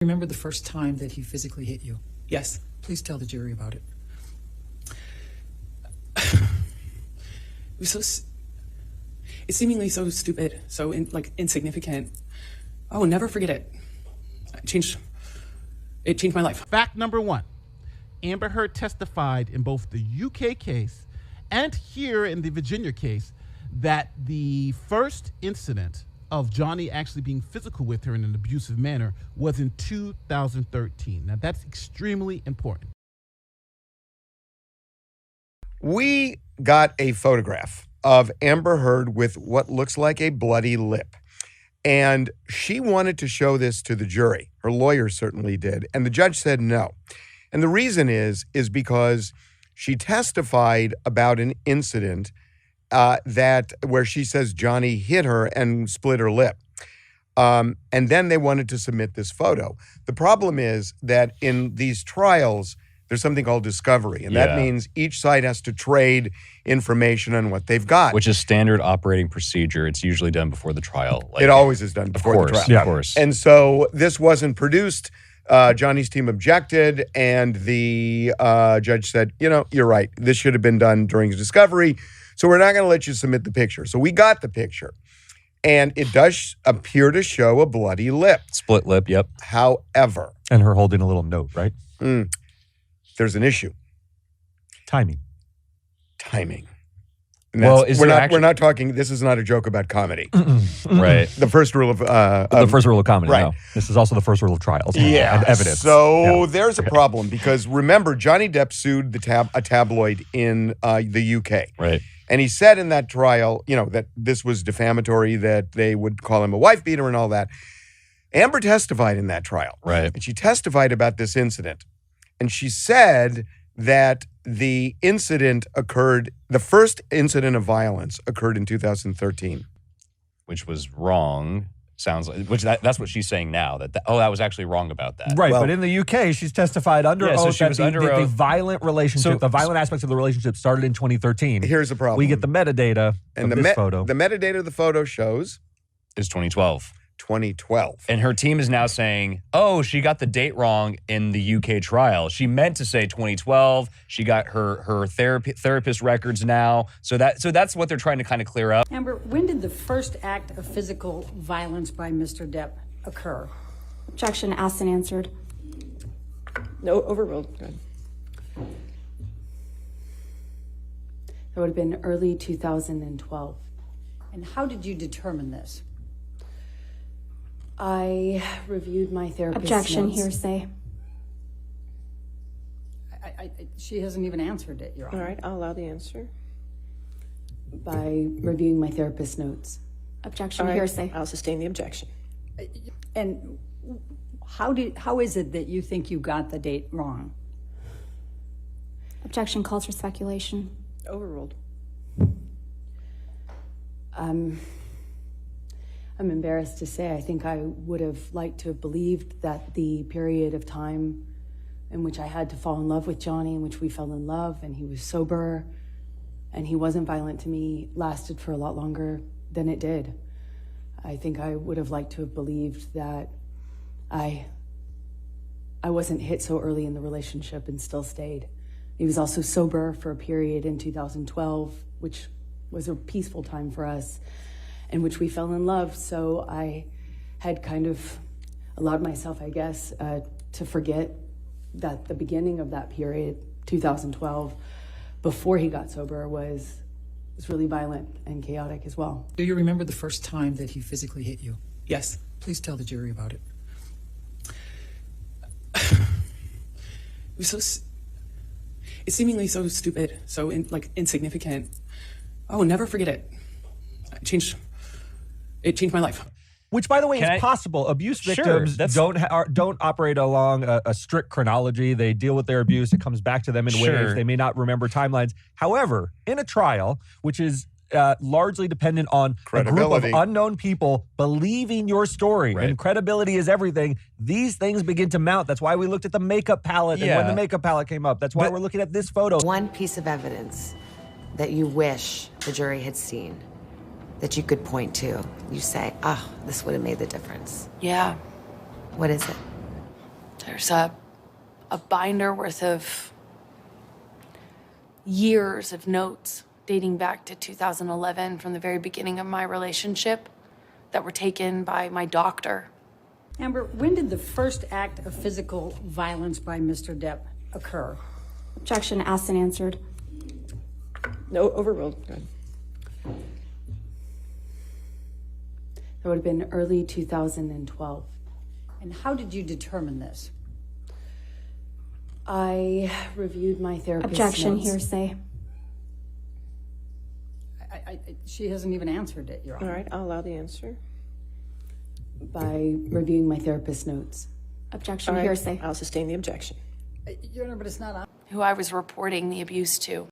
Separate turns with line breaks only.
Remember the first time that he physically hit you?
Yes.
Please tell the jury about it.
It was it's seemingly so stupid, so insignificant. Oh, never forget it. It changed my life.
Fact number one, Amber Heard testified in both the UK case and here in the Virginia case that the first incident of Johnny actually being physical with her in an abusive manner was in 2013. Now, that's extremely important.
We got a photograph of Amber Heard with what looks like a bloody lip. And she wanted to show this to the jury. Her lawyer certainly did. And the judge said no. And the reason is because she testified about an incident where she says Johnny hit her and split her lip. And then they wanted to submit this photo. The problem is that in these trials, there's something called discovery. And that means each side has to trade information on what they've got.
Which is standard operating procedure. It's usually done before the trial.
It always is done before the trial.
Yeah. Of course.
And so this wasn't produced. Johnny's team objected, and the judge said, you're right. This should have been done during discovery. So we're not going to let you submit the picture. So we got the picture. And it does appear to show a bloody lip.
Split lip, yep.
However.
And her holding a little note, right?
There's an issue.
Timing.
And we're not talking, this is not a joke about comedy.
Right.
The first rule of...
the first rule of comedy,
right.
no. This is also the first rule of trials.
Yeah.
And evidence.
So there's a problem because remember, Johnny Depp sued a tabloid in the UK.
Right.
And he said in that trial, that this was defamatory, that they would call him a wife beater and all that. Amber testified in that trial.
Right.
And she testified about this incident. And she said that the first incident of violence occurred in 2013.
Which was wrong. Sounds like, that's what she's saying now. That was actually wrong about that.
Right, but in the UK, she's testified under oath
so
that the violent relationship, the violent aspects of the relationship started in 2013.
Here's the problem.
We get the metadata
and
of this photo.
The metadata of the photo shows
is 2012.
2012.
And her team is now saying, she got the date wrong in the UK trial. She meant to say 2012. She got her therapist records now. So that's what they're trying to kind of clear up.
Amber, when did the first act of physical violence by Mr. Depp occur?
Objection asked and answered.
No, overruled. Good.
That would have been early 2012. And how did you determine this?
I reviewed my therapist's
Objection,
notes.
hearsay. She hasn't even answered it, Your Honor.
All right, I'll allow the answer.
By reviewing my therapist's notes.
Objection, hearsay. I'll sustain the objection.
And how is it that you think you got the date wrong?
Objection calls for speculation.
Overruled.
I'm embarrassed to say I think I would have liked to have believed that the period of time in which I had to fall in love with Johnny, in which we fell in love and he was sober and he wasn't violent to me, lasted for a lot longer than it did. I think I would have liked to have believed that I wasn't hit so early in the relationship and still stayed. He was also sober for a period in 2012, which was a peaceful time for us, in which we fell in love. So I had kind of allowed myself, I guess, to forget that the beginning of that period, 2012, before he got sober, was really violent and chaotic as well.
Do you remember the first time that he physically hit you?
Yes.
Please tell the jury about it.
It was it's seemingly so stupid, so insignificant. Oh, never forget it. It changed my life.
Which, by the way, is possible. Abuse victims don't operate along a strict chronology. They deal with their abuse. It comes back to them in ways they may not remember timelines. However, in a trial, which is largely dependent on a group of unknown people believing your story, and credibility is everything, these things begin to mount. That's why we looked at the makeup palette and when the makeup palette came up. That's why we're looking at this photo.
One piece of evidence that you wish the jury had seen, that you could point to, you say, this would have made the difference.
Yeah.
What is it?
There's a binder worth of years of notes dating back to 2011 from the very beginning of my relationship that were taken by my doctor.
Amber, when did the first act of physical violence by Mr. Depp occur?
Objection asked and answered.
No, overruled. Go ahead.
That would have been early 2012.
And how did you determine this?
I reviewed my therapist's
Objection,
notes.
hearsay.
She hasn't even answered it, Your Honor.
All right, I'll allow the answer.
By reviewing my therapist's notes.
Objection,
All right,
hearsay.
I'll sustain the objection.
Your Honor, but it's not on.
Who I was reporting the abuse to.